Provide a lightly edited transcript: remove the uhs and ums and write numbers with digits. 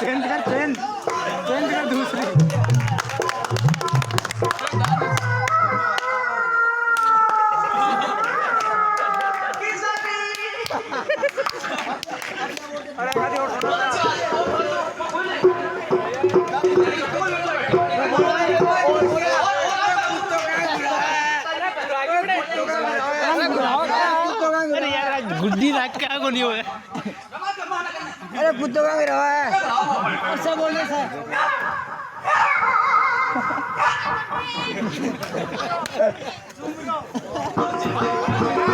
Train कर दूसरी। गुड्डी नाक क्या को नहीं हुआ। अरे कुत्तों का गिरा है ऐसा बोलने से।